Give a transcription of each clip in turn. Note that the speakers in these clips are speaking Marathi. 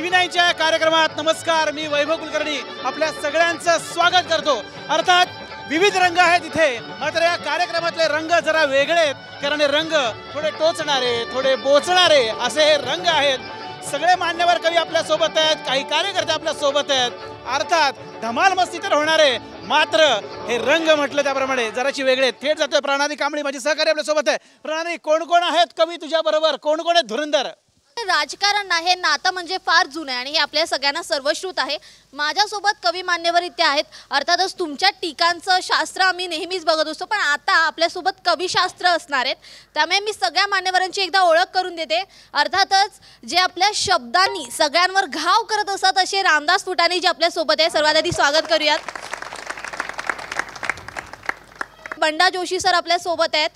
TV9च्या कार्यक्रमात नमस्कार. मी वैभव कुलकर्णी आपल्या सगळ्यांचं स्वागत करतो. अर्थात विविध रंग आहेत इथे, मात्र या कार्यक्रमातले रंग जरा वेगळे आहेत, कारण हे रंग थोडे टोचणारे, थोडे बोचणारे असे हे रंग आहेत. सगळे मान्यवर कवी आपल्या सोबत आहेत, काही कार्यकर्ते आपल्या सोबत आहेत. अर्थात धमाल मस्ती तर होणार आहे, मात्र हे रंग म्हटलं त्याप्रमाणे जराची वेगळे. थेट जातोय प्रणाली कांबळी, माझी सहकारी आपल्या सोबत आहे. प्रणाली, कोण कोण आहेत कवी तुझ्या बरोबर, कोण कोण आहेत धुरंधर? राजकारण आहे, नातं म्हणजे फार जुनं आहे आणि हे आपल्या सगळ्यांना सर्वश्रुत आहे. माझ्यासोबत कवी मान्यवर इथे आहेत. अर्थातच तुमच्या टीकांचं शास्त्र आम्ही नेहमीच बघत असतो, पण आता आपल्यासोबत कवीशास्त्र असणार आहेत. त्यामुळे मी सगळ्या मान्यवरांची एकदा ओळख करून देते. अर्थातच जे आपल्या शब्दांनी सगळ्यांवर घाव करत असतात असे रामदास फुटाणे जे आपल्यासोबत आहे. सर्वात आधी स्वागत करूयात. बंडा जोशी सर आपल्या सोबत आहेत.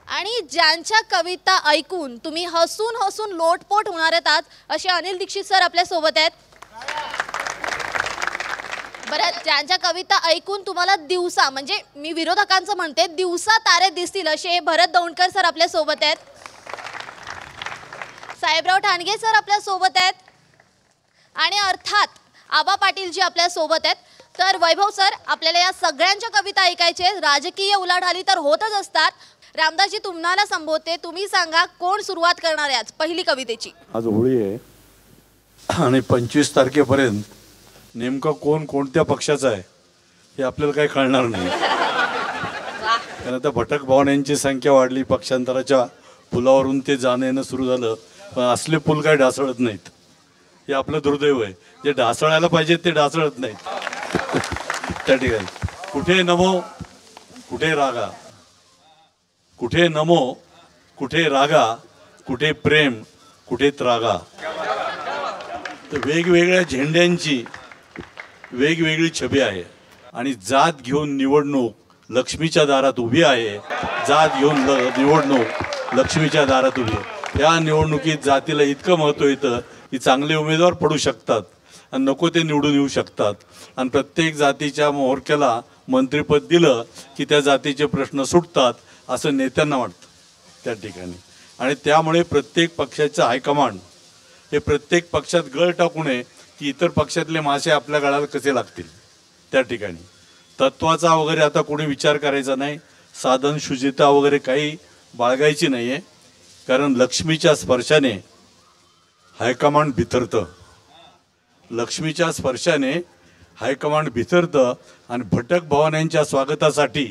आणि ज्यांच्या कविता ऐकून तुम्ही हसून हसून लोटपोट होणार आहात असे अनिल दीक्षित सर आपल्या सोबत आहेत. बरं, ज्यांच्या कविता ऐकून तुम्हाला दिवसा, म्हणजे मी विरोधकांचं म्हणते, दिवसा तारे दिसतील असे भरत दौंडकर सर आपल्या सोबत आहेत. साहेबराव ठाणगे सर आपल्या सोबत आहेत. आणि अर्थात आबा पाटील जी आपल्या सोबत आहेत. तर वैभव सर, आपल्याला या सगळ्यांच्या कविता ऐकायचे. राजकीय उलाढाली तर होतच असतात. रामदासजी तुम्हाला संबोधते, तुम्ही सांगा कोण सुरुवात करणार आहे आज पहिली कवितेची? आज होळी आहे आणि 25 तारखेपर्यंत नेमकं कोण कोणत्या पक्षाचा आहे हे आपल्याला काही कळणार नाही. कारण आता भटक भावनांची संख्या वाढली, पक्षांतराच्या पुलावरून ते जाणं येणं सुरू झालं, पण असले पूल काय ढासळत नाहीत. हे आपलं दुर्दैव आहे. जे ढासळायला पाहिजे ते ढासळत नाहीत. त्या ठिकाणी कुठे नमो कुठे रागा, कुठे नमो कुठे रागा, कुठे प्रेम कुठे त्रागा. तर वेगवेगळ्या झेंड्यांची वेगवेगळी छबी आहे आणि जात घेऊन निवडणूक लक्ष्मीच्या दारात उभी आहे. जात घेऊन निवडणूक लक्ष्मीच्या दारात उभी आहे. या निवडणुकीत जातीला इतकं महत्त्व येतं की चांगले उमेदवार पडू शकतात आणि नको ते निवडून येऊ शकतात. आणि प्रत्येक जातीच्या मोहरक्याला मंत्रिपद दिलं की त्या जातीचे प्रश्न सुटतात असं नेत्यांना वाटतं त्या ठिकाणी. आणि त्यामुळे प्रत्येक पक्षाचं हायकमांड हे प्रत्येक पक्षात गळ टाकू नये की इतर पक्षातले मासे आपल्या गळाला कसे लागतील. त्या ठिकाणी तत्वाचा वगैरे आता कोणी विचार करायचा नाही, साधन शुचिता वगैरे काही बाळगायची नाही आहे. कारण लक्ष्मीच्या स्पर्शाने हायकमांड भितरतं, लक्ष्मीच्या स्पर्शाने हायकमांड भितरतं आणि भटक भवान्यांच्या स्वागतासाठी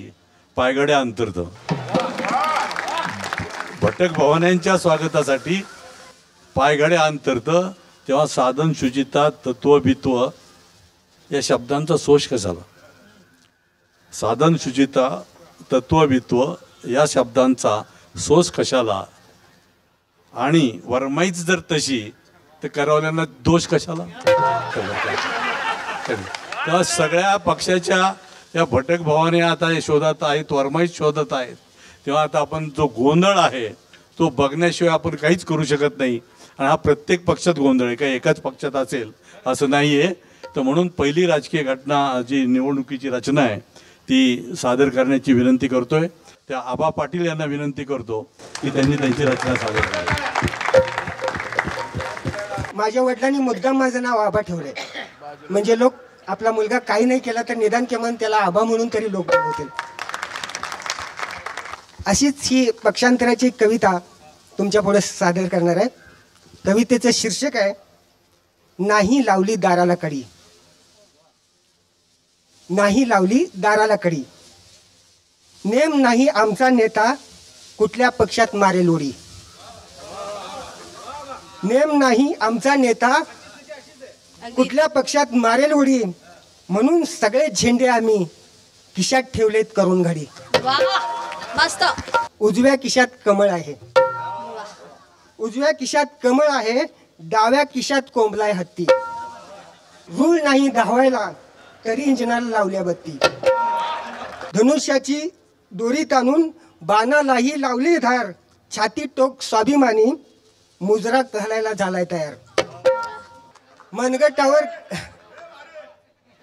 पायगड्या अंतरतं. भटक भवान्यांच्या स्वागतासाठी पायगड्या अंतरतं. तेव्हा साधन शुचिता तत्व बित्व या शब्दांचा सोश कशाला? साधन शुचिता तत्व बित्व या शब्दांचा सोस कशाला? आणि वरमाईच जर तशी तर करवल्यांना दोष कशाला? तेव्हा सगळ्या पक्षाच्या या भटक भावाने आता हे शोधत आहेत, वरमाईच शोधत आहेत. तेव्हा आता आपण जो गोंधळ आहे तो बघण्याशिवाय आपण काहीच करू शकत नाही. आणि हा प्रत्येक पक्षात गोंधळ आहे, काही एकाच पक्षात असेल असं नाही आहे. तर म्हणून पहिली राजकीय घटना जी निवडणुकीची रचना आहे ती सादर करण्याची विनंती करतोय. त्या आबा पाटील यांना विनंती करतो की त्यांनी त्यांची रचना सादर करावी. माझ्या वडिलांनी मुद्दाम माझं नाव आबा ठेवलंय, म्हणजे लोक आपला मुलगा काही नाही केला तर निदान किमान त्याला आबा म्हणून तरी लोक बोलवतील. अशीच ही पक्षांतराची कविता तुमच्या पुढे सादर करणार आहे. कवितेचं शीर्षक आहे नाही लावली दाराला कडी. नाही लावली दाराला कडी, नेम नाही आमचा नेता कुठल्या पक्षात मारेल उडी. नेम नाही आमचा नेता कुठल्या पक्षात मारेल उडी, म्हणून सगळे झेंडे आम्ही खिशात ठेवलेत करून घडी. मस्त. उजव्या खिशात कमळ आहे, उजव्या खिशात कमळ आहे, डाव्या खिशात कोंबलाय हत्ती. रूळ नाही धावायला तरी इंजिनाला लावल्या बत्ती. धनुष्याची दोरी ताणून बाणालाही लावली धार, छाती टोक स्वाभिमानी मुजरा घालायला झालाय तयार.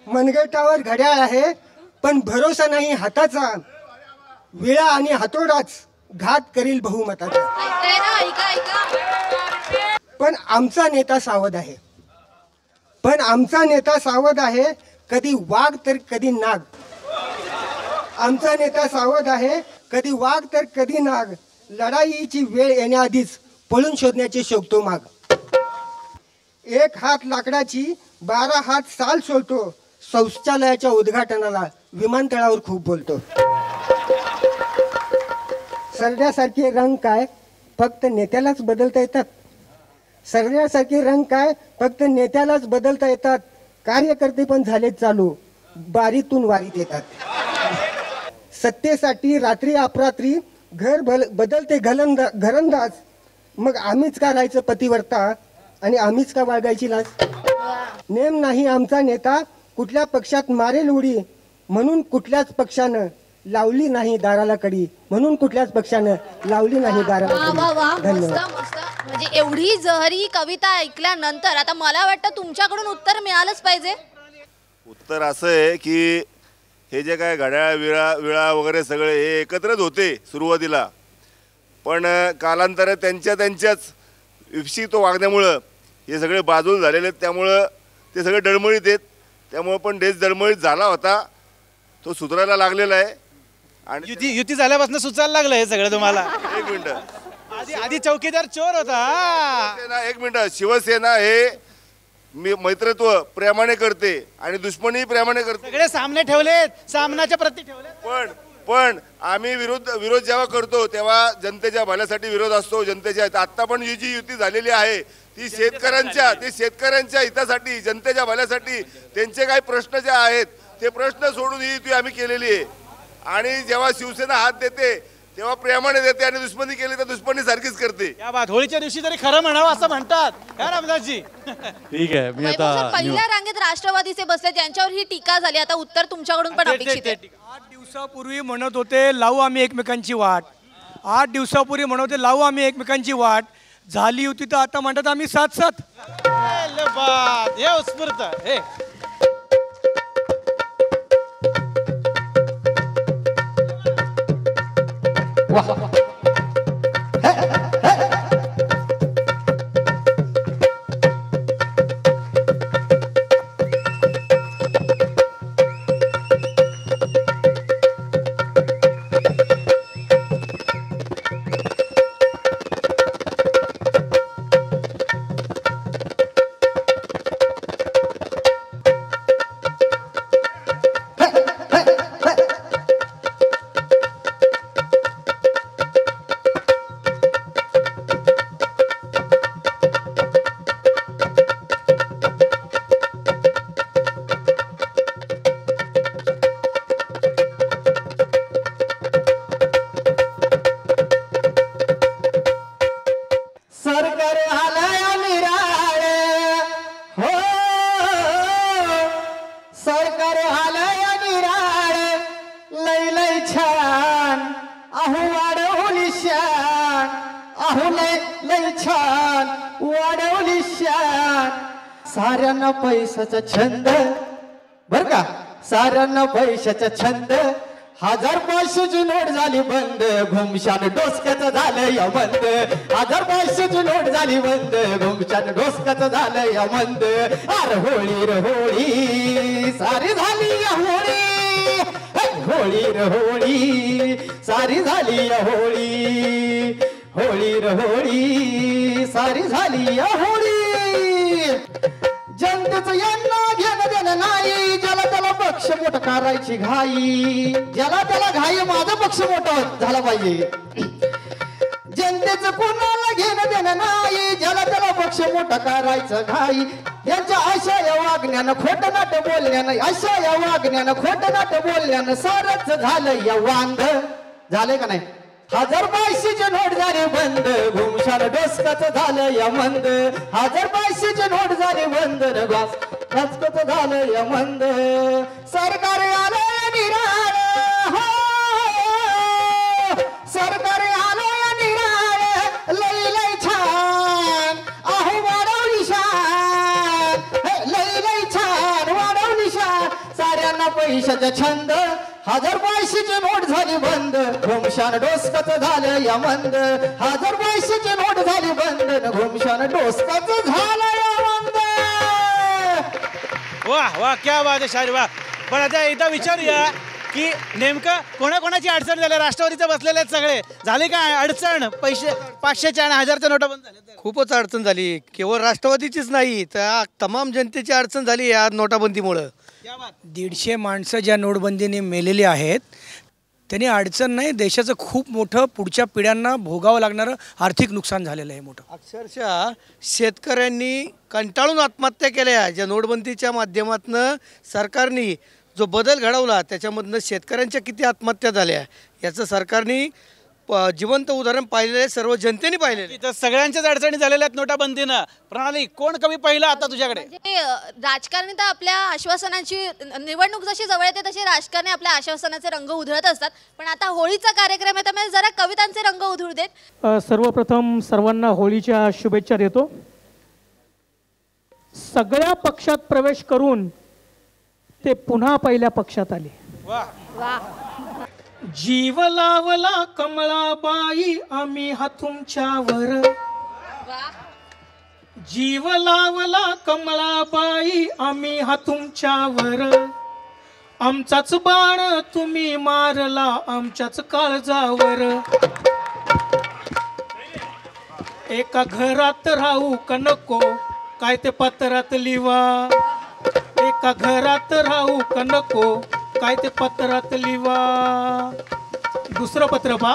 मनगटावर घड्याळ आहे पण भरोसा नाही हाताचा, विळा आणि हातोडाच घात करील बहुमताचा. पण आमचा नेता सावध आहे. कधी वाघ तर कधी नाग. आमचा नेता सावध आहे, कधी वाघ तर कधी नाग. लढाईची वेळ येण्याआधीच पळून शोधण्याचे शोधतो माग. 1 हात लाकडाची 12 हात साल सोलतो. शौचालयाच्या उद्घाटनाला विमानतळावर खूप बोलतो. सरड्यासारखे रंग काय फक्त नेत्यालाच बदलता येतात. नेत्यालाच बदलता येतात. कार्यकर्ते पण झालेत चालू, बारीतून वारीत येतात. सत्तेसाठी रात्री अपरात्री बदलते घरंदाज. मग आम्हीच का राहायचं पतिवर्ता आणि आम्हीच का बाळगायची लाज. नेम नाही आमचा नेता कुठल्या पक्षात मारेल उडी, म्हणून कुठल्याच पक्षानं लावली नाही दाराला कडी. धन्यवाद. म्हणजे एवढी जहरी कविता ऐकल्यानंतर आता मला वाटतं तुमच्याकडून उत्तर मिळालंच पाहिजे. उत्तर असं आहे की हे जे काय घड्याळ विळा वगैरे सगळे हे एकत्रच होते सुरुवातीला, पण कालांतरात त्यांच्याच विकसित वागण्यामुळं हे सगळे बाजूला झालेले आहेत. त्यामुळं ते सगळे डळमळीत आहेत. त्यामुळं पण देश डळमळीत झाला होता, तो सुधारायला लागलेला आहे. आणि युती झाल्यापासून सुचायला लागलं हे सगळं तुम्हाला. एक मिनिट, आधी चौकीदार चोर होता. एक मिनिट. शिवसेना हे मैत्रत्व प्रेमाने करते आणि दुश्मनी प्रेमाने करते. सगळे सामने ठेवलेत, सामनाच्या प्रती ठेवलेत. पण आम्ही विरोध जेव्हा करतो तेव्हा जनतेच्या भल्यासाठी विरोध असतो. आता पण ही जी युती झालेली आहे ती शेतकऱ्यांच्या हितासाठी, जनतेच्या भल्यासाठी, त्यांचे काही प्रश्न जे आहेत ते प्रश्न सोडून ही युती आम्ही केलेली आहे. आणि जेव्हा शिवसेना हात देते तेव्हा प्रेमाने देते आणि दुश्मनी केली तर दुश्मनी सारखीच करते. या बात होळीच्या दिवशी तरी खरं म्हणावं असं म्हणतात का रामदासजी. ठीक आहे, मी वैभव सर, पहिल्या रांगेत राष्ट्रवादीचे बसले, ज्यांच्यावर ही टीका झाली. आता उत्तर तुमच्याकडून पण अपेक्षित आहे. 8 दिवसापूर्वी म्हणत होते लावू आम्ही एकमेकांची वाट. 8 दिवसापूर्वी म्हणत होते लावू आम्ही एकमेकांची वाट. झाली होती तर आता म्हणतात आम्ही साथ. हे उत्स्फूर्त हे साऱ्यांना पैशाचा छंद बर का, साऱ्यांना पैशाचा छंद. 1000-500ची नोट झाली बंद, घुमशान डोसक्याचं झालं या बंद. 1000-500ची नोट झाली बंद, घुमशान डोसक्याचं झालं या बंद. अरे होळी रे होळी सारी झाली या होळी. होळी रे होळी सारी झाली या होळी. होळी रे होळी सारी झाली या होळी. जनतेचं यांना घेणं देणं नाही, ज्याला त्याला पक्ष मोठं करायची घाई. ज्याला त्याला घाई माझा पक्ष मोठा झाला पाहिजे. जनतेचं कोणाला घेणं देणं नाही, ज्याला त्याला पक्ष मोठा करायचं घाई. यांच्या अशा या वागण्यानं खोटं नाटं बोलण्यानं, अशा या वागण्यानं खोटं नाटं बोलण्यानं सारच झालं या वांद. झालंय का नाही. 1000-500ची नोट झाली बंद, घुमशान डोसकाचं झालं या मंद. 1000-500ची नोट झाली बंद, डोसकाचं झालं या मंद. सरकार आलं निराळ, हो सरकार आलं निराळ. लई लई छान अहो वाढवली शान, लई लई छान वाढवली शान. साऱ्यांना पैशाचा छंद, हजार पैशाची नोट झाली बंद घुमशान डोसकत झालं या मंद हजार पैशाची नोट झाली बंद घुमशान डोसकत झालं या मंद वाह वाह क्या बात आहे शाहीर वाह. पण आता एकदा विचारूया की नेमकं कोणाकोणाची अडचण झाली. राष्ट्रवादीचे बसलेले आहेत सगळे, झाली काय अडचण? पैसे 500च्या आणि 1000च्या नोटा बंद झाल्या. खूपच अडचण झाली. केवळ राष्ट्रवादीचीच नाही तर तमाम जनतेची अडचण झाली या नोटाबंदीमुळं. 150 माणसं ज्या नोटबंदीने मेलेली आहेत त्यांनी अडचण नाही, देशाचं खूप मोठं पुढच्या पिढ्यांना भोगावं लागणारं आर्थिक नुकसान झालेलं आहे मोठं. अक्षरशः शेतकऱ्यांनी कंटाळून आत्महत्या केल्या. ज्या नोटबंदीच्या माध्यमातून सरकारने जो बदल घडवला त्याच्यामधनं शेतकऱ्यांच्या किती आत्महत्या झाल्या याचं सरकारने जिवंत उदाहरण पाहिलेलं, सर्व जनतेने पाहिलेलं. इथं सगळ्यांच्याच अडचणी झालेल्या आहेत नोटाबंदीनं. प्रणाली, कोण कमी पहिलं आता तुझ्याकडे? म्हणजे राजकारणी तर आपल्या आश्वासनाची निवडणूक जशी जवळ येते तशी राजकारणी आपल्या आश्वासनाचे रंग उधळत असतात. पण आता होळीचा कार्यक्रम आहे त्यामुळे जरा कवितांचे रंग उधळू देत. सर्वप्रथम सर्वांना होळीच्या शुभेच्छा देतो. सगळ्या पक्षात प्रवेश करून ते पुन्हा पहिल्या पक्षात आले. जीव लावला कमळाबाई आम्ही हा तुमच्यावर, जीव लावला कमळाबाई आम्ही हा तुमच्यावर, आमचाच बाण तुम्ही मारला आमच्याच काळजावर, एका घरात राहू का नको काय ते पत्रात लिवा, एका घरात राहू का नको काय ते पत्रात लिवा. दुसरं पत्र पहा.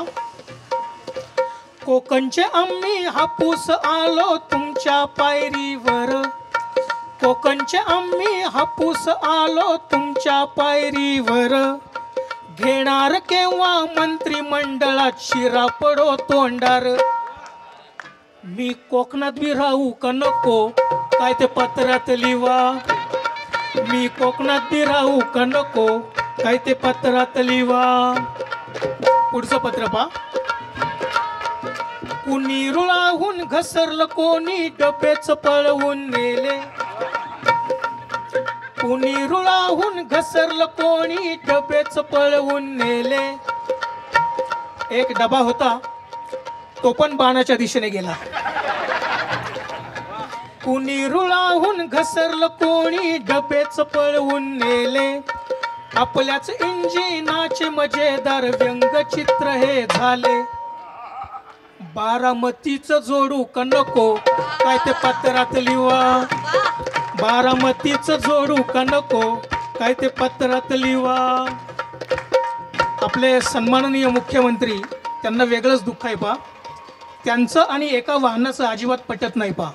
कोकणचे आम्ही हापूस आलो तुमच्या पायरीवर, कोकणचे आम्ही हापूस आलो तुमच्या पायरीवर, घेणार केव्हा मंत्रिमंडळात शिरा पडो तोंडार, मी कोकणात बी राहू का नको काय ते पत्रात लिवा, मी कोकणात बी राहू का नको काय ते पत्रात लिवा. पुढचं पत्र पहा. कुणी रुळाहून घसरलं कोणी डबेच पळवून नेले, कुणी रुळाहून घसरलं कोणी डबेच पळवून नेले, एक डबा होता तो पण बाणाच्या दिशेने गेला. कुणी रुळाहून घसरलं कोणी डबेच पळवून नेले, आपल्याच इंजिनाचे मजेदार व्यंगचित्र हे झाले, बारामतीचं जोडू का नको काय ते पत्रात लिवा, बारामतीचं जोडू का नको काय ते पत्रात लिवा. आपले सन्माननीय मुख्यमंत्री, त्यांना वेगळंच दुःख आहे पहा. त्यांचं आणि एका वाहनाचं अजिबात पटत नाही पहा.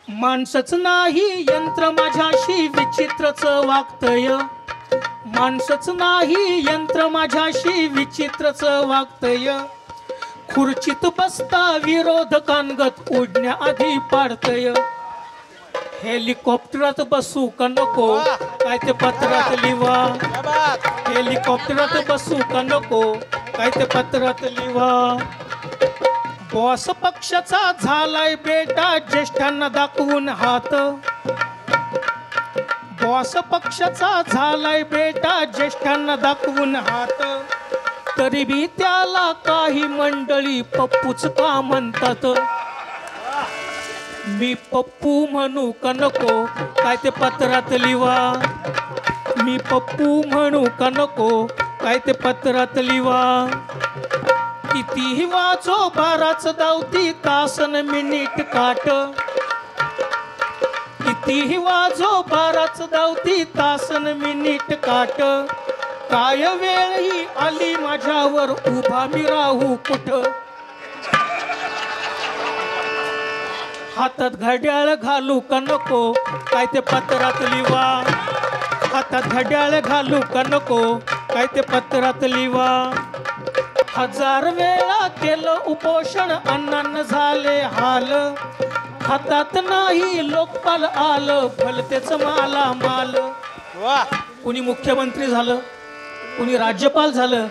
माणसंच नाही यंत्र माझ्याशी विचित्रच वागतय, माणसंच नाही यंत्र माझ्याशी विचित्रच वागतय, खुर्चीत बसता विरोधकांगत उडण्याआधी पाडतय, हेलिकॉप्टरात बसू का नको काय ते पत्रात लिवा, हेलिकॉप्टरात बसू का नको काय ते पत्रात लिवा. बॉस पक्षाचा झालाय बेटा ज्येष्ठांना दाखवून हात, बॉस पक्षाचा झालाय बेटा ज्येष्ठांना दाखवून हात, तरी बी त्याला काही मंडळी पप्पूच का म्हणतात, मी पप्पू म्हणू का नको काय ते पत्रात लिवा, मी पप्पू म्हणू का नको काय ते पत्रात लिवा. कितीही वाचो बाराच धावती तासन मिनिट काट, कितीही वाजो बाराच धावती तासन मिनिट काट, काय वेळ ही आली माझ्यावर उभा मी राहू कुठं, हातात घड्याळ घालू का नको काय ते पत्रात लिवा, हातात घड्याळ घालू का नको काय ते पत्रात लिवा. 1000 वेळा केलं उपोषण अण्णांना झाले हाल, हातात नाही लोकपाल आलं भलतेच माला माल. कुणी मुख्यमंत्री झालं, कुणी राज्यपाल झालं,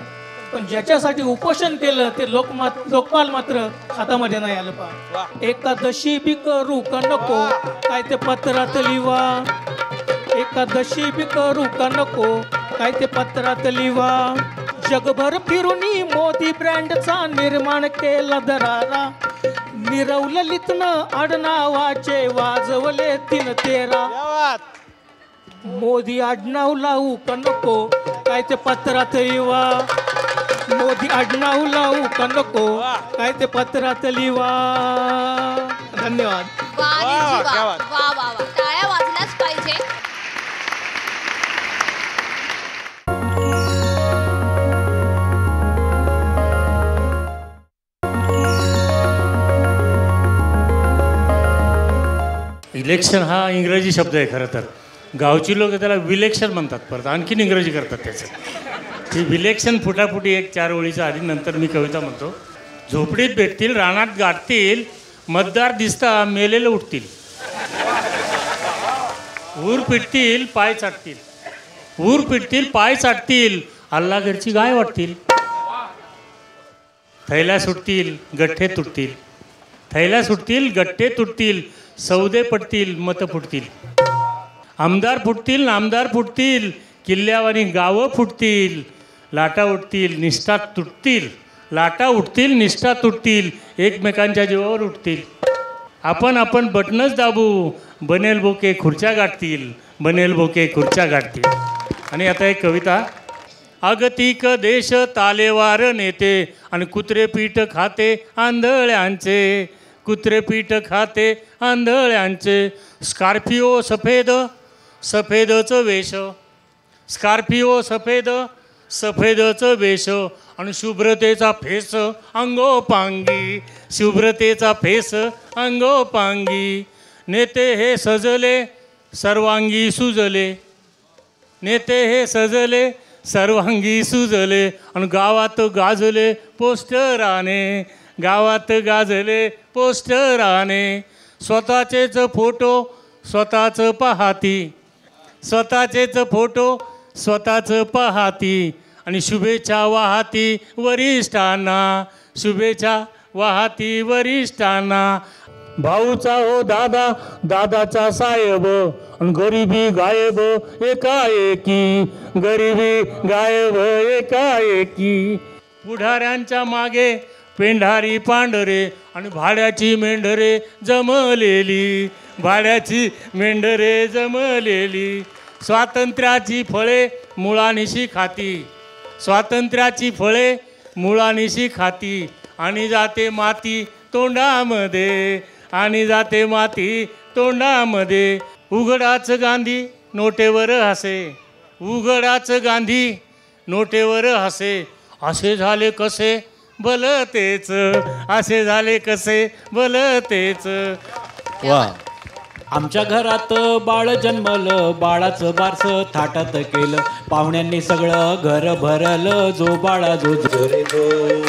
पण ज्याच्यासाठी उपोषण केलं ते लोकपाल मात्र हातामध्ये नाही आलं पहा. एकादशी बी करू का नको काय ते पत्रात लिवा, एकादशी बी करू का नको काय ते पत्रात लिवा. जगभर फिरूनी मोदी ब्रँडचा निर्माण केला दरारा. नीरव ललितनं आडनावाचे वाजवले 3-13. मोदी आडनाव लावू का नको काय ते पत्रात लिवा. मोदी आडनाव लावू का नको काय ते पत्रात लिवा. धन्यवाद. वा रे जी वा. वा वा वा, टाळ्या वाजल्याच पाहिजे. इलेक्शन हा इंग्रजी शब्द आहे खरं तर. गावची लोक त्याला विलेक्शन म्हणतात, परत आणखीन इंग्रजी करतात त्याचं. ती विलेक्शन फुटाफुटी 1-4 ओळीच्या आधी नंतर मी कविता म्हणतो. झोपडीत भेटतील, रानात गाठतील, मतदार दिसता मेलेले उठतील. ऊर पिटतील पाय चाटतील, ऊर पिटतील पाय चाटतील, अल्ला घरची गाय वाटतील. थैल्या सुटतील गठ्ठे तुटतील, थैल्या सुटतील गठ्ठे तुटतील, सौदे पडतील मतं फुटतील. आमदार फुटतील नामदार फुटतील, किल्ल्यावानी गावं फुटतील. लाटा उठतील निष्ठा तुटतील, लाटा उठतील निष्ठा तुटतील, एकमेकांच्या जीवावर उठतील. आपण बटनच दाबू, बनेल बोके खुर्च्या गाठतील, बनेल बोके खुर्च्या गाठतील. आणि आता एक कविता. अगतिक देश तालेवार नेते आणि कुत्रे पीठ खाते आंधळ्यांचे, कुत्रे पीठ खाते आंधळ्यांचे. स्कॉर्पिओ सफेद सफेदचं वेश, स्कॉर्पिओ सफेद सफेदचं वेश आणि शुभ्रतेचा फेस अंगोपांगी, शुभ्रतेचा फेस अंगोपांगी. नेते हे सजले सर्वांगी सुजले, नेते हे सजले सर्वांगी सुजले आणि गावात गाजले पोस्टराने, गावात गाजले पोस्टराने. स्वतःचेच फोटो स्वतःच पाहती, स्वतःचेच फोटो स्वतःच पाहती आणि शुभेच्छा वाहती वरिष्ठांना, शुभेच्छा वाहती वरिष्ठांना. भाऊचा हो दादा दादाचा साहेब आणि गरिबी गायब एकाएकी, गरिबी गायब एकाएकी. पुढाऱ्यांच्या मागे पेंढारी पांढरे आणि भाड्याची मेंढरे जमलेली, भाड्याची मेंढरे जमलेली. स्वातंत्र्याची फळे मुळानिशी खाती, स्वातंत्र्याची फळे मुळानिशी खाती आणि जाते माती तोंडामध्ये, आणि जाते माती तोंडामध्ये. उघडाच गांधी नोटेवर हसे, उघडाच गांधी नोटेवर हसे. असे झाले कसे भलं तेच, असे झाले कसे भलं तेच. वा. आमच्या घरात बाळ जन्मलं, बाळाचं बारसं थाटात केलं, पाहुण्यांनी सगळं घर भरलं, जो बाळा जो जो रे जो.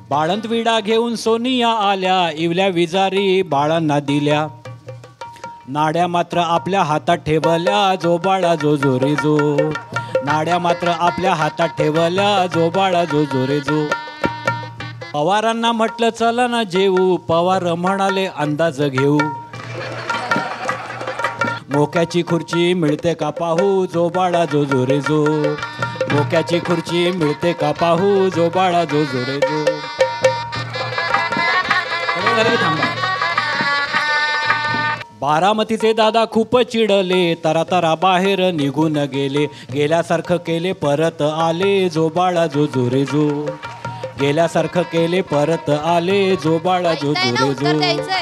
बाळंत विडा घेऊन सोनिया आल्या, इवल्या विजारी बाळांना दिल्या, नाड्या मात्र आपल्या हातात ठेवल्या, जो बाळा जो जो रे जो. नाड्या मात्र आपल्या हातात ठेवल्या, जो बाळा जो जो रे जो. पवारांना म्हटलं चला ना जेऊ, पवार म्हणाले अंदाज घेऊ. मोक्याची खुर्ची मिळते का पाहू, जो बाळा जो जो रे जो. मोक्याची खुर्ची मिळते का पाहू, जो बाळा जो जो रे जो. बारामतीचे दादा खूप चिडले, तरा तरा बाहेर निघून गेले, गेल्यासारखं केले परत आले, जो बाळा जो जो रे जो. गेल्यासारखं केले परत आले, जो बाळा जो जो रे जो.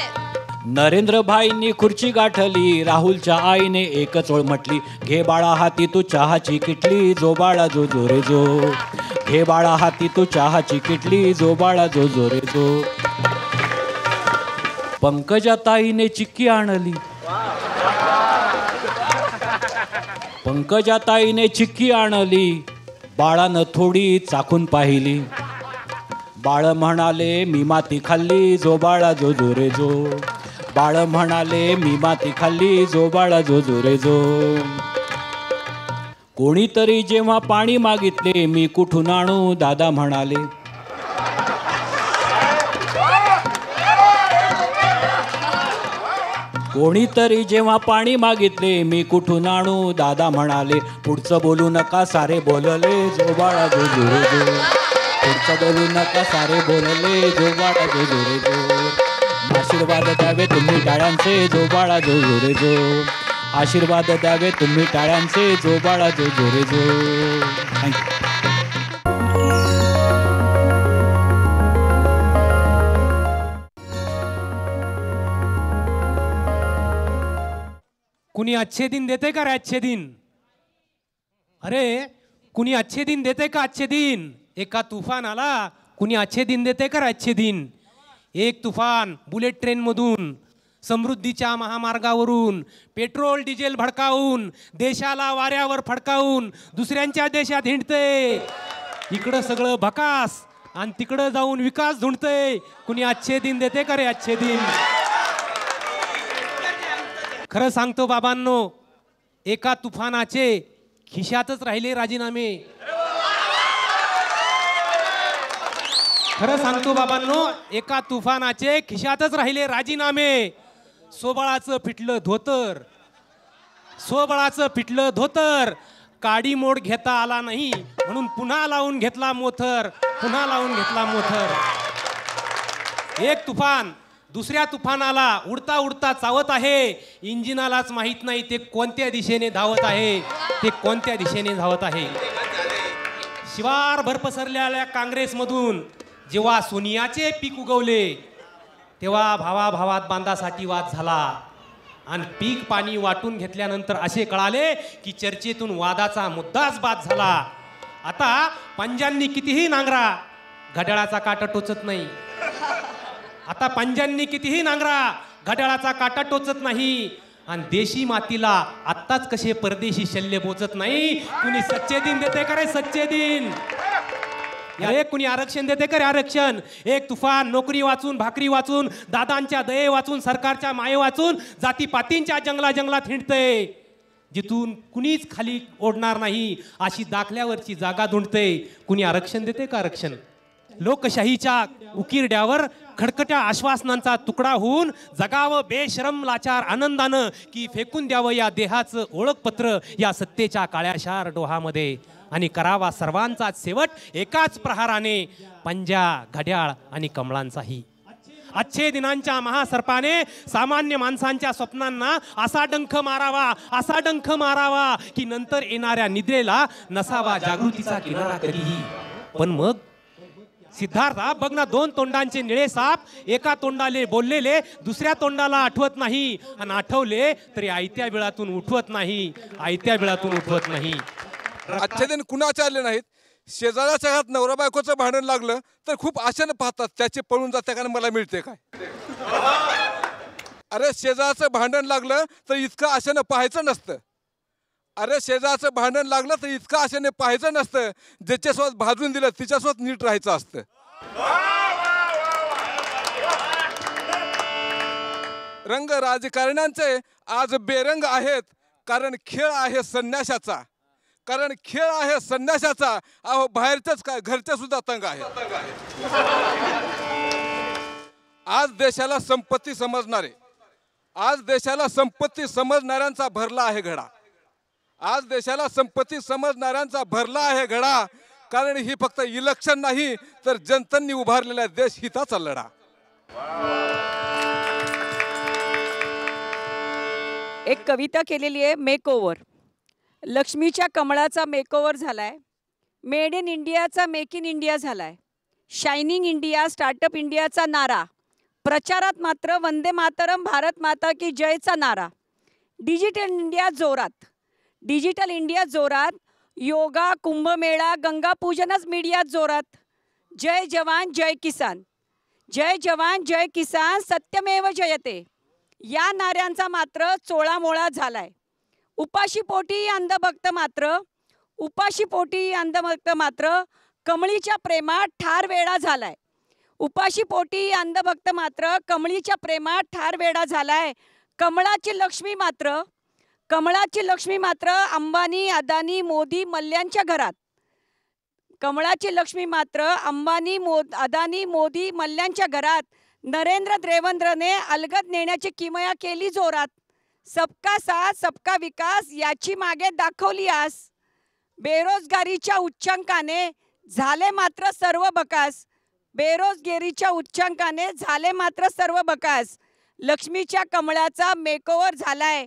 नरेंद्र भाईंनी खुर्ची गाठली, राहुलच्या आईने एकच ओळ म्हटली, घे बाळा हाती तू चहाची किटली, जो बाळा जो जो रे जो. घे बाळा हाती तू चहाची किटली, जो बाळा जो जो रे जो. पंकजा ताईने चिक्की आणली, पंकजा ताईने चिक्की आणली, बाळानं थोडी चाखून पाहिली, बाळ म्हणाले मी माती खाल्ली, जो बाळा जो जो रे जो. बाळ म्हणाले मी माती खाल्ली, जो बाळा जो जो रे जो. कोणीतरी जेव्हा पाणी मागितले, मी कुठून आणू दादा म्हणाले, कोणीतरी जेव्हा पाणी मागितले मी कुठून आणू दादा म्हणाले पुढचं बोलू नका सारे बोलले जो बाळा जो जोरे जो पुढचं बोलू नका सारे बोलले जो बाळा जो जोरे जो आशीर्वाद द्यावे तुम्ही टाळ्यांचे जो बाळा जो जोरे जो आशीर्वाद द्यावे तुम्ही टाळ्यांचे जो बाळा जो जोरे जो थँक्यू. कुणी अच्छे दिन देते का रे अच्छे दिन? अरे कुणी अच्छे दिन देते का अच्छे दिन? एका तुफान आला, कुणी अच्छे दिन देते का रे अच्छे दिन? एक तुफान बुलेट ट्रेनमधून समृद्धीच्या महामार्गावरून पेट्रोल डिझेल भडकावून देशाला वाऱ्यावर फडकावून दुसऱ्यांच्या देशात हिंडते. इकडं सगळं भकास आणि तिकडं जाऊन विकास धुंडते. कुणी अच्छे दिन देते का रे अच्छे दिन? खरं सांगतो बाबांनो, एका तुफानाचे खिशातच राहिले राजीनामे. खरं सांगतो बाबांनो, एका तुफानाचे खिशातच राहिले राजीनामे. सोबळाचं पिटलं धोतर, सोबळाचं पिटलं धोतर, काडी मोड घेता आला नाही म्हणून पुन्हा लावून घेतला मोथर, पुन्हा लावून घेतला मोथर. एक तुफान दुसऱ्या तुफानाला उडता उडता चावत आहे. इंजिनालाच माहीत नाही ते कोणत्या दिशेने धावत आहे, ते कोणत्या दिशेने धावत आहे. शिवारभर पसरलेल्या काँग्रेसमधून जेव्हा सोनियाचे पीक उगवले तेव्हा भावाभावात बांधासाठी वाद झाला आणि पीक पाणी वाटून घेतल्यानंतर असे कळाले की चर्चेतून वादाचा मुद्दाच बाद झाला. आता पंजांनी कितीही नांगरा घड्याळाचा काटा टोचत नाही. आता पंजांनी कितीही नांगरा घड्याळाचा काटा टोचत नाही. आणि देशी मातीला आत्ताच कसे परदेशी शल्य बोचत नाही. कुणी सच्चे दिन देते का रे सच्चे दिन? एक कुणी आरक्षण देते का रे आरक्षण? एक तुफान नोकरी वाचून भाकरी वाचून दादांच्या दये वाचून सरकारच्या माये वाचून जातीपातींच्या जंगलात हिंडते. जिथून कुणीच खाली ओढणार नाही अशी दाखल्यावरची जागा धुंडते. कुणी आरक्षण देते का आरक्षण? लोकशाहीच्या उकिरड्यावर खडखट्या आश्वासनांचा तुकडा होऊन जगावं बेशरम लाचार आनंदानं की फेकून द्यावं या देहाचं ओळखपत्र या सत्तेच्या काळ्याशार डोहामध्ये आणि करावा सर्वांचाच शेवट एकाच प्रहाराने पंजा घड्याळ आणि कमळांचाही. अच्छे दिनांच्या महासर्पाने सामान्य माणसांच्या स्वप्नांना असा डंख मारावा, असा डंख मारावा की नंतर येणाऱ्या निद्रेला नसावा जागृतीचा किनारा कधीही. पण मग सिद्धार्था बघ ना, दोन तोंडांचे निळे साप, एका तोंडाले बोललेले दुसऱ्या तोंडाला आठवत नाही आणि आठवले तरी आयत्या वेळातून उठवत नाही, आयत्या वेळातून उठवत नाही. आजच्या दिन कुणाचे आले नाहीत. शेजाऱ्याच्या घरात नवरा बायकोचं भांडण लागलं तर खूप आशेनं पाहतात त्याचे पळून जाते कारण मला मिळते काय. अरे शेजाराचं भांडण लागलं तर इतकं आशेनं पाहायचं नसतं. अरे शेजाराचं भांडण लागलं तर इतकं आशेने पाहायचं नसतं. ज्याच्यासोबत भाजून दिलं तिच्यासोबत नीट राहायचं असतं. रंग राजकारण्यांचे आज बेरंग आहेत कारण खेळ आहे संन्याशाचा, कारण खेळ आहे संन्याशाचा. अहो बाहेरचेच काय घरचे सुद्धा तंग आहेत. आज देशाला संपत्ती समजणारे, आज देशाला संपत्ती समजणाऱ्यांचा भरला आहे घडा. आज देशाला संपत्ती समजणाऱ्यांचा भरला आहे घडा. कारण ही फक्त इलेक्शन नाही तर जनतांनी उभारलेला देश हिताचा लढा. एक कविता केलेली आहे मेकओव्हर. लक्ष्मीच्या कमळाचा मेकओव्हर झालाय, मेड इन इंडियाचा मेक इन इंडिया झालाय, शायनिंग इंडिया स्टार्टअप इंडियाचा नारा, प्रचारात मात्र वंदे मातरम भारत माता की जयचा नारा. डिजिटल इंडिया जोरात, डिजिटल इंडिया जोरात, योगा कुंभमेळा गंगा पूजनच मीडियात जोरात. जय जवान जय किसान, जय जवान जय किसान सत्यमेव जयते या नाऱ्यांचा मात्र चोळामोळा झालाय. उपाशीपोटी अंधभक्त मात्र, उपाशीपोटी अंधभक्त मात्र कमळीच्या प्रेमात ठार वेडा झालाय. उपाशीपोटी अंधभक्त मात्र कमळीच्या प्रेमात ठार वेडा झालाय. कमळाची लक्ष्मी मात्र, कमळाची लक्ष्मी मात्र अंबानी अदानी मोदी मल्ल्यांच्या घरात. कमळाची लक्ष्मी मात्र अंबानी अदानी मोदी मल्ल्यांच्या घरात. नरेंद्र देवेंद्रने अलगद नेण्याची किमया केली जोरात. सबका साथ सबका विकास याची मागे दाखवली आस. बेरोजगारीच्या उच्चांकाने झाले मात्र सर्व बकास. बेरोजगारीच्या उच्चांकाने झाले मात्र सर्व बकास. लक्ष्मीच्या कमळाचा मेकओव्हर झालाय.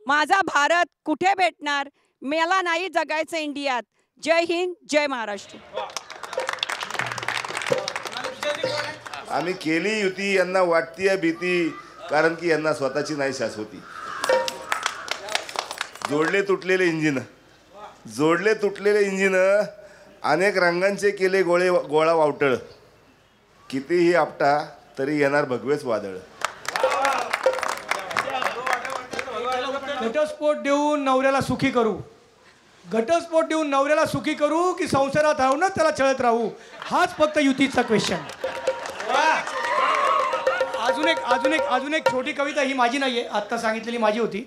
माझा भारत कुठे भेटणार, मला नाही जगायचं इंडियात. जय हिंद, जय महाराष्ट्र. आम्ही केली युती, यांना वाटतीये भीती, कारण की यांना स्वतःची नाही शाश्वती. जोडले तुटलेले इंजिन, अनेक रंगांचे केले गोळा वावटळ. कितीही आपटा तरी येणार भगवेच वादळ. घटस्फोट देऊन नवऱ्याला सुखी करू, घटस्फोट देऊन नवऱ्याला सुखी करू की संसारात राहूनच त्याला छळत राहू, हाच फक्त युतीचा क्वेश्चन. अजून एक छोटी कविता, ही माझी नाही आहे, आत्ता सांगितलेली माझी होती.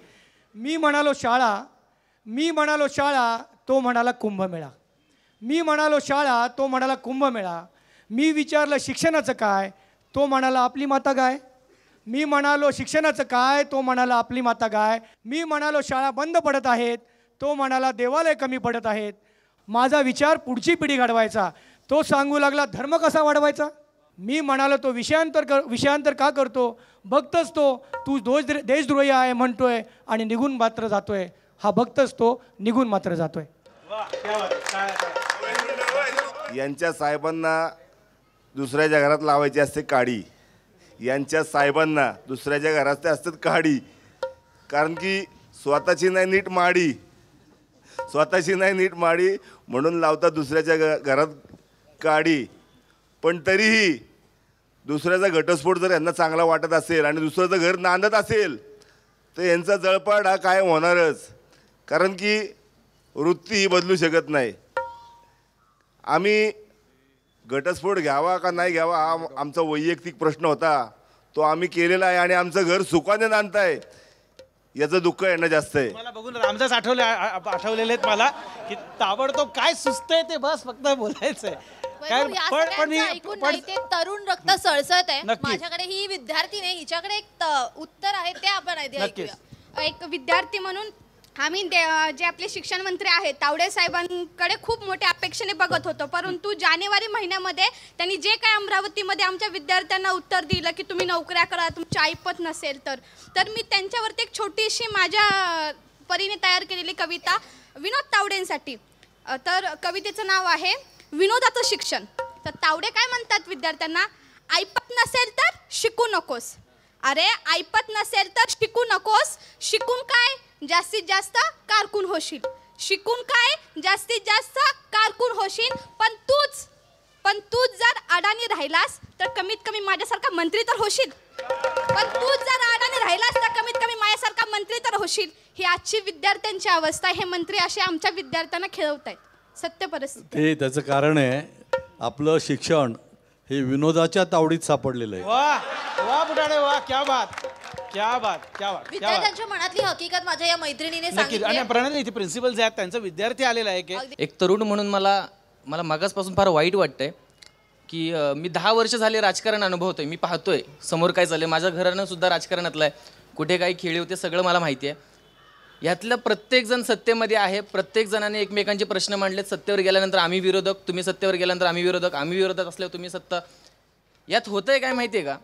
मी म्हणालो शाळा, तो म्हणाला कुंभमेळा. मी म्हणालो शाळा, तो म्हणाला कुंभमेळा. मी विचारलं शिक्षणाचं काय, तो म्हणाला आपली माता गाय. मी म्हणालो शिक्षणाचं काय, तो म्हणाला आपली माता गाय. मी म्हणालो शाळा बंद पडत आहेत, तो म्हणाला देवालय कमी पडत आहेत. माझा विचार पुढची पिढी घडवायचा, तो सांगू लागला धर्म कसा वाढवायचा. मी म्हणालो तो विषयांतर का करतो, भक्तच तो, तू देशद्रोही आहे म्हणतोय आणि निघून मात्र जातोय. हा भक्तच तो, निघून मात्र जातोय. यांच्या साहेबांना दुसऱ्याच्या घरात लावायची असते काडी. यांच्या साहेबांना दुसऱ्याच्या घरात असतात काडी, कारण की स्वतःची नाही नीट माडी म्हणून लावतात दुसऱ्याच्या घरात काडी. पण तरीही दुसऱ्याचा घटस्फोट जर यांना चांगला वाटत असेल आणि दुसऱ्याचं घर नांदत असेल तर यांचा जळपाट हा कायम होणारच, कारण की वृत्ती ही बदलू शकत नाही. आम्ही घटस्फोट घ्यावा का नाही घ्यावा हा आमचा वैयक्तिक प्रश्न होता, तो आम्ही केलेला आहे आणि आमचं घर सुखाने नांदताय याचं दुःख यांना जास्त आहे. मला बघून रामदास आठवलेले आहेत मला की ताबडतोब काय सुचतंय ते बस फक्त बोलायचंय. ते तरुण रक्त सळसळत आहे. माझ्याकडे ही विद्यार्थी नाही, हिच्याकडे एक उत्तर आहे ते आपण ऐकूया. एक विद्यार्थी म्हणून आम्ही जे आपले शिक्षण मंत्री आहेत तावडे साहेबांकडे खूप मोठ्या अपेक्षेने बघत होतो, परंतु जानेवारी महिन्यामध्ये त्यांनी जे काय अमरावतीमध्ये आमच्या विद्यार्थ्यांना उत्तर दिलं की तुम्ही नोकऱ्या करा, तुमची ऐपत नसेल तर मी त्यांच्यावरती एक छोटीशी माझ्या परीने तयार केलेली कविता विनोद तावडेंसाठी. तर कवितेचं नाव आहे विनोदाचं शिक्षण. तर तावडे काय म्हणतात विद्यार्थ्यांना, ऐपत नसेल तर शिकू नकोस. अरे ऐपत नसेल तर शिकू नकोस. शिकून काय जास्तीत जास्त कारकून होशील. शिकून काय जास्तीत जास्त कारकून होशील. पण तूच जर अडाणी राहिलास तर कमीत कमी माझ्यासारखा मंत्री तर होशील. ही आजची विद्यार्थ्यांची अवस्था. हे मंत्री असे आमच्या विद्यार्थ्यांना खेळवत आहेत. सत्य परिस्थिती. ते त्याचं कारण आहे आपलं शिक्षण हे विनोदाच्या तावडीत सापडलेलं आहे. वा बुटाडे वा, क्या बात. विद्यार्थ्यांच्या मनातली हकीकत माझ्या या मैत्रिणीने सांगितली. आणि प्रणाली इथे प्रिन्सिपल जे आहेत त्यांचा विद्यार्थी आलेला आहे की एक तरुण म्हणून मला मागासपासून फार वाईट वाटतंय की मी 10 वर्ष झाले राजकारण अनुभवतोय. मी पाहतोय समोर काय चाललंय. माझ्या घरानं सुद्धा राजकारणातलं आहे. कुठे काही खेळी होते सगळं मला माहिती आहे. यातलं प्रत्येकजण सत्तेमध्ये आहे. प्रत्येक जणाने एकमेकांचे प्रश्न मांडलेत. सत्तेवर गेल्यानंतर आम्ही विरोधक, तुम्ही सत्तेवर गेल्यानंतर आम्ही विरोधक, आम्ही विरोधक असल्यावर तुम्ही सत्ता. यात होतंय काय माहिती आहे का,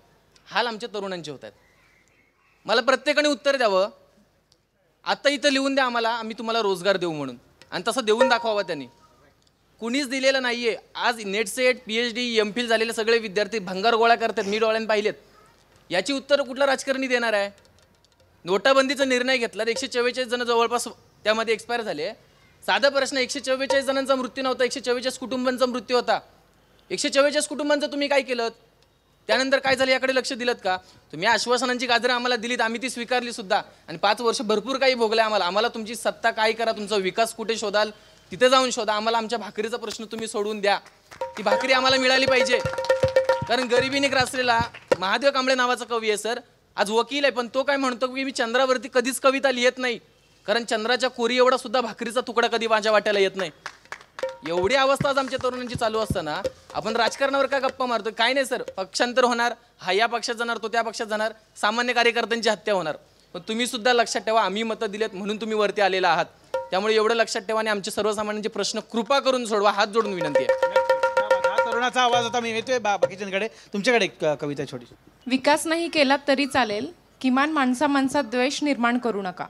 हाल आमच्या तरुणांचे होत आहेत. मला प्रत्येकाने उत्तर द्यावं, आत्ता इथं लिहून द्या आम्हाला, आम्ही तुम्हाला रोजगार देऊ म्हणून, आणि तसं देऊन दाखवावं त्यांनी. कुणीच दिलेलं नाही आहे. आज नेट सेट PhD MPhil झालेले सगळे विद्यार्थी भंगार गोळा करतात. मी डोळ्याने पाहिलेत. याची उत्तरं कुठला राजकारणी देणार आहे. नोटाबंदीचा निर्णय घेतला, 144 जण जवळपास त्यामध्ये एक्सपायर झाले. साधा प्रश्न, 144 जणांचा मृत्यू नव्हता, 144 कुटुंबांचा मृत्यू होता. 144 कुटुंबांचं तुम्ही काय केलं, त्यानंतर काय झालं याकडे लक्ष दिलं का. तुम्ही आश्वासनांची गाजरं आम्हाला दिलीत, आम्ही ती स्वीकारली सुद्धा, आणि 5 वर्ष भरपूर काही भोगलं आम्हाला तुमची सत्ता काय करा, तुमचा विकास कुठे शोधाल तिथे जाऊन शोधा. आम्हाला आमच्या भाकरीचा प्रश्न तुम्ही सोडून द्या. ती भाकरी आम्हाला मिळाली पाहिजे. कारण गरिबीने ग्रासलेला महादेव कांबळे नावाचा कवी आहे सर, आज वकील आहे, पण तो काय म्हणतो की मी चंद्रावरती कधीच कविता लिहित नाही, कारण चंद्राच्या कोरी एवढा सुद्धा भाकरीचा तुकडा कधी माझ्या वाट्याला येत नाही. एवढी अवस्था आज आमच्या तरुणांची चालू असताना आपण राजकारणावर का गप्पा मारतो? काय नाही सर, पक्षांतर होणार, हा या पक्षात जाणार, तो त्या पक्षात जाणार, सामान्य कार्यकर्त्यांची हत्या होणार. पण तुम्ही सुद्धा लक्षात ठेवा, आम्ही मतं दिलेत म्हणून तुम्ही वरती आलेला आहात. त्यामुळे एवढं लक्षात ठेवा आणि आमचे सर्वसामान्यांचे प्रश्न कृपा करून सोडवा, हात जोडून विनंती आहे. हा तरुणाचा आवाज आता मी येतोय बाकीच्यांकडे. तुमच्याकडे एक कविता छोटी. विकास नाही केला तरी चालेल, किमान माणसा माणसात द्वेष निर्माण करू नका.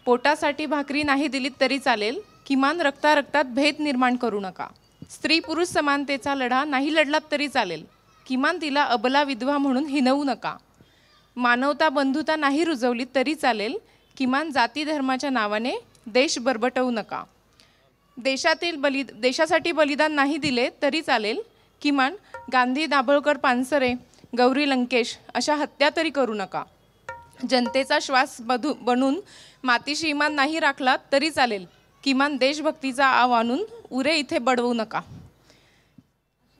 पोटासाठी भाकरी नाही दिलीत तरी चालेल, किमान रक्ता रक्तात भेद निर्माण करू नका. स्त्री पुरुष समानतेचा लढा नाही लढलात तरी चालेल, किमान तिला अबला विधवा म्हणून हिणवू नका. मानवता बंधुता नाही रुजवली तरी चालेल, किमान जाती धर्माच्या नावाने देश बरबटवू नका. देशासाठी बलिदान नाही दिले तरी चालेल, किमान गांधी, दाभोळकर, पानसरे, गौरी लंकेश अशा हत्या तरी करू नका. जनतेचा श्वास बनून मातीशी इमान नाही राखला तरी चालेल, किमान देशभक्तीचा आव आणून उरे इथे बडवू नका.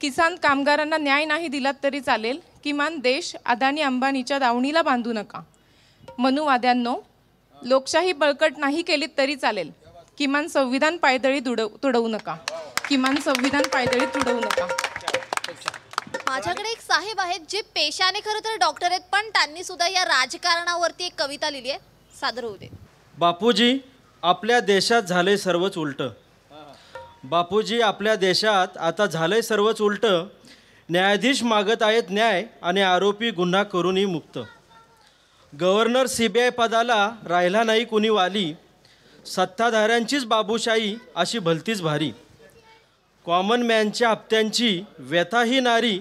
किसान कामगारांना न्याय नाही दिलात तरी चालेल, किमान देश अदानी अंबानीच्या दावणीला बांधू नका. मनुवाद्यांनो, लोकशाही बळकट नाही केलीत तरी चालेल, किमान संविधान पायदळी तुडवू नका. किमान संविधान पायदळी तुडवू नका. माझ्याकडे एक साहेब आहेत जे पेशाने खरं तर डॉक्टर आहेत, पण त्यांनी सुद्धा या राजकारणावरती एक कविता लिहिली आहे, सादर होऊ दे. बापूजी, आपल्या देशात झाले सर्वच उलट. बापूजी, आपल्या देशात आता झालंय सर्वच उलट. न्यायाधीश मागत आहेत न्याय आणि आरोपी गुन्हा करूनही मुक्त. गव्हर्नर CBI पदाला राहिला नाही कुणी वाली, सत्ताधाऱ्यांचीच बाबूशाही अशी भलतीच भारी. कॉमन मॅनच्या हप्त्यांची व्यथा ही नारी,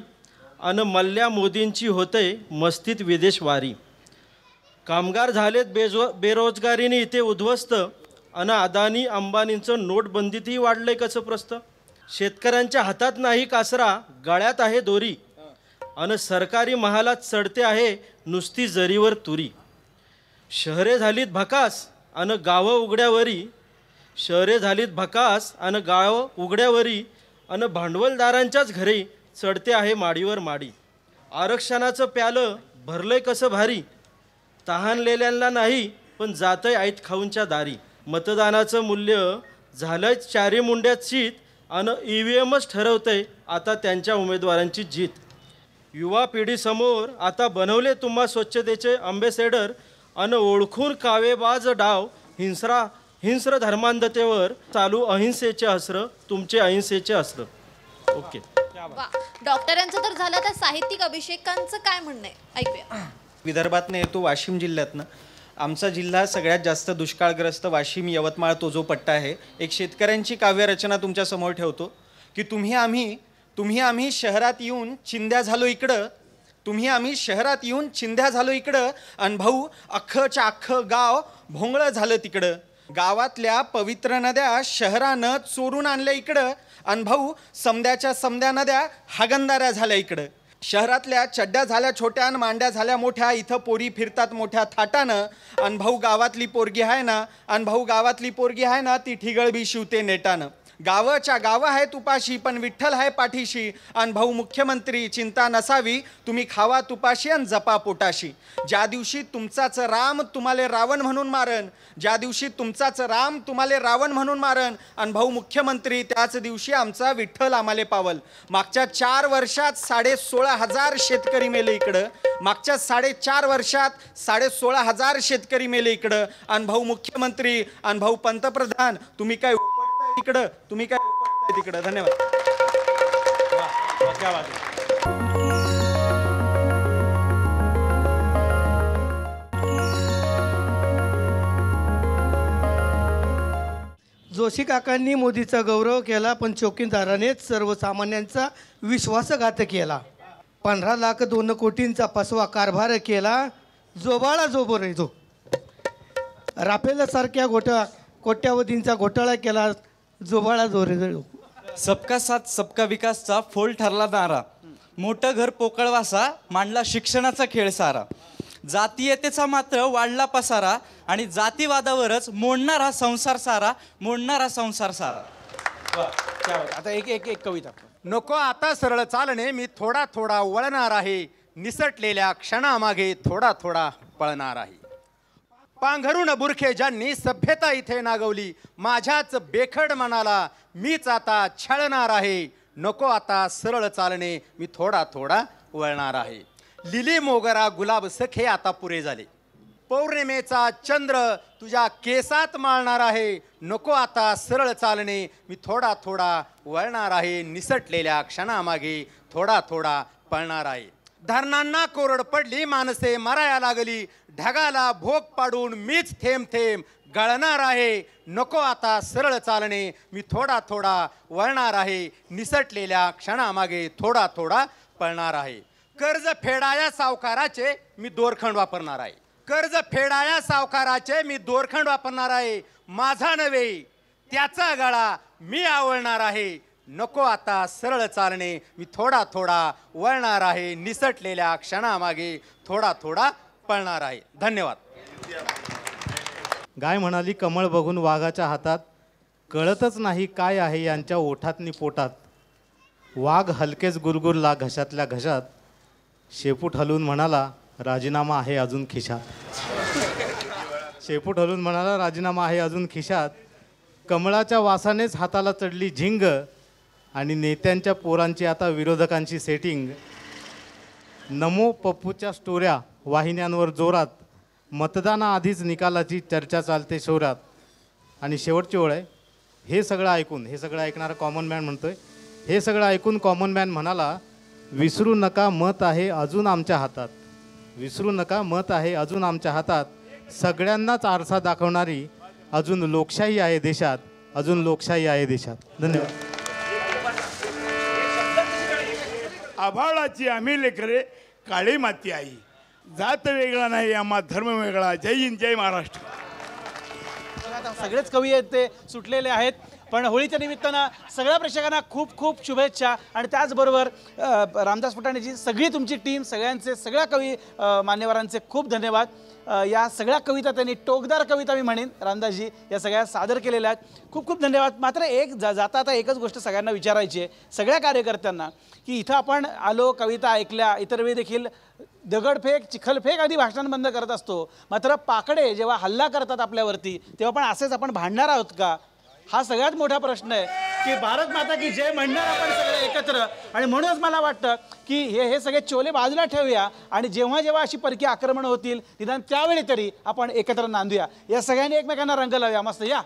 अन मल्ल्या मोदींची होते मस्तीत विदेश वारी. कामगार झालेत बेरोजगारीने इथे उद्ध्वस्त, अन अदानी अंबानींचं नोटबंदीतही वाढलंय कसं प्रस्त. शेतकऱ्यांच्या हातात नाही कासरा, गळ्यात आहे दोरी, अन सरकारी महालात चढते आहे नुसती जरीवर तुरी. शहरे झालीत भकास अन गावं उघड्यावरी, शहरे झालीत भकास अन गावं उघड्यावरी, अन भांडवलदारांच्याच घरी चढते आहे माडीवर माडी. आरक्षणाचं प्यालं भरलंय कसं भारी, तहानलेल्यांना नाही पण जातंय ऐत खाऊनच्या दारी. मतदानाचं मूल्य झालंय चारी मुंड्यात शीत, अन EVMच ठरवतंय आता त्यांच्या उमेदवारांची जीत. युवा पिढीसमोर आता बनवले तुम्हा स्वच्छतेचे अँबेसेडर, अन ओळखून कावेबाज डाव हिंस्र धर्मांधतेवर चालू अहिंसेचे अस्त्र, तुमचे अहिंसेचे अस्त्र. ओके. डॉक्टरांचं तर झालं, तर साहित्यिक अभिषेकांचं काय म्हणणं आहे ऐकूया. विदर्भातनं येतो, वाशिम जिल्ह्यातनं. आमचा जिल्हा सगळ्यात जास्त दुष्काळग्रस्त वाशिम यवतमाळ तो जो पट्टा आहे. एक शेतकऱ्यांची काव्यरचना तुमच्या समोर ठेवतो की तुम्ही आम्ही शहरात येऊन चिंध्या झालो इकडं, तुम्ही आम्ही शहरात येऊन चिंध्या झालो इकडं, अन भाऊ अख्खच्या अख्खं गाव भोंगळं झालं तिकडं. गावातल्या पवित्र नद्या शहरानं चोरून आणल्या इकडं, अन भाऊ समद्याच्या समद्या नद्या हागंदाऱ्या झाल्या इकडं. शहरातल्या चड्ड्या झाल्या छोट्या आणि मांड्या झाल्या मोठ्या, इथं पोरी फिरतात मोठ्या थाटानं, अन भाऊ गावातली पोरगी आहे ना, ती ठिगळबी शिवते नेटानं. गावाच्या गावं आहेत उपाशी पण विठ्ठल आहे पाठीशी, अन भाऊ मुख्यमंत्री चिंता नसावी, तुम्ही खावा तुपाशी आणि जपा पोटाशी. ज्या दिवशी तुमचाच राम तुम्हाला रावण म्हणून मारण, ज्या दिवशी तुमचाच राम तुम्हाला रावण म्हणून मारण, अन भाऊ मुख्यमंत्री त्याच दिवशी आमचा विठ्ठल आम्हाला पावल. मागच्या 4 वर्षात 16,500 शेतकरी मेले इकडं, मागच्या 4.5 वर्षात 16,500 शेतकरी मेले इकडं, अन भाऊ मुख्यमंत्री, अन भाऊ पंतप्रधान, तुम्ही काय तिकडं, तुम्ही काय तिकडं. धन्यवाद. जोशी काकांनी मोदीचा गौरव केला, पण चौकीदारानेच सर्वसामान्यांचा विश्वासघात केला. 15,02,00,000 फसवा कारभार केला, जोबाळा जोबर आहे जो. राफेलसारख्या कोट्यावधींचा घोटाळा केला, जोबाळा जोरे. सबका साथ सबका विकासचा फोल ठरला नारा, मोठं घर पोकळवासा मांडला शिक्षणाचा खेळ सारा. जातीयतेचा मात्र वाढला पसारा, आणि जातीवादावरच मोडणारा संसार सारा. आता एक कविता. नको आता सरळ चालणे, मी थोडा थोडा वळणार आहे, निसटलेल्या क्षणामागे थोडा थोडा पळणार आहे. पांघरून बुरखे ज्यांनी सभ्यता इथे नागवली, माझ्याच बेखड मनाला मीच आता छळणार आहे. नको आता सरळ चालणे, मी थोडा थोडा वळणार आहे. लिली मोगरा गुलाब सखे आता पुरे झाले. पौर्णिमेचा चंद्र तुझ्या केसात माळणार आहे. नको आता सरळ चालणे, मी थोडा थोडा वळणार आहे. निसटलेल्या क्षणामागे थोडा थोडा पळणार आहे. धरणांना कोरड पडली, माणसे मराया लागली. ढगाला भोग पाडून मीच थेंब थेंब गळणार आहे. नको आता सरळ चालणे, मी थोडा थोडा वळणार आहे. निसटलेल्या क्षणामागे थोडा थोडा पळणार आहे. कर्ज फेडाया सावकाराचे मी दोरखंड वापरणार आहे. कर्ज फेडाया सावकाराचे मी दोरखंड वापरणार आहे. माझा नव्हे त्याचा गळा मी आवळणार आहे. नको आता सरळ चालणे, मी थोडा थोडा वळणार आहे. निसटलेल्या क्षणामागे थोडा थोडा पळणार आहे. धन्यवाद. गाय म्हणाली कमळ बघून वाघाच्या हातात, कळतच नाही काय आहे यांच्या ओठात नि पोटात. वाघ हलकेच गुरगुरला घशातल्या घशात, शेपूट हलवून म्हणाला राजीनामा आहे अजून खिशात. शेपूट हलवून म्हणाला राजीनामा आहे अजून खिशात. कमळाच्या वासानेच हाताला चढली झिंग, आणि नेत्यांच्या पोरांची आता विरोधकांची सेटिंग. नमो पप्पूच्या स्टोऱ्या वाहिन्यांवर जोरात, मतदानाआधीच निकालाची चर्चा चालते शोरात. आणि शेवटची ओळ आहे, हे सगळं ऐकून, हे सगळं ऐकणारा कॉमन मॅन म्हणतोय, हे सगळं ऐकून कॉमन मॅन म्हणाला विसरू नका मत आहे अजून आमच्या हातात. विसरू नका मत आहे अजून आमच्या हातात. सगळ्यांनाच आरसा दाखवणारी अजून लोकशाही आहे देशात, अजून लोकशाही आहे देशात. धन्यवाद. आभाळाची आम्ही लेकरे, काळी माती आई. जात वेगळा नाही आम्हा धर्म वेगळा. जय हिंद, जय महाराष्ट्र. आता सगळेच कवी आहेत ते सुटलेले आहेत, पण होळीच्या निमित्तानं सगळ्या प्रेक्षकांना खूप खूप शुभेच्छा. आणि त्याचबरोबर रामदास फुटाणेची सगळी तुमची टीम, सगळ्यांचे, सगळ्या कवी मान्यवरांचे खूप धन्यवाद. या सगळ्या कविता त्यांनी, टोकदार कविता मी म्हणेन, रामदासजी या सगळ्या सादर केलेल्या आहेत. खूप खूप धन्यवाद. मात्र एक जाता आता एकच गोष्ट सगळ्यांना विचारायची आहे, सगळ्या कार्यकर्त्यांना, की इथं आपण आलो, कविता ऐकल्या, इतर वेळी देखील दगडफेक, चिखलफेक आदी भाषण बंद करत असतो. मात्र पाकडे जेव्हा हल्ला करतात आपल्यावरती, तेव्हा पण असेच आपण भांडणार आहोत का? हा सगळ्यात मोठा प्रश्न आहे, की भारत माता की जय म्हणणार आपण सगळे एकत्र. आणि म्हणूनच मला वाटतं की हे सगळे चोले बाजूला ठेवूया, आणि जेव्हा जेव्हा अशी परकीय आक्रमणं होतील निदान त्यावेळी तरी आपण एकत्र नांदूया. या सगळ्यांनी एकमेकांना रंग लावूया. मस्त या.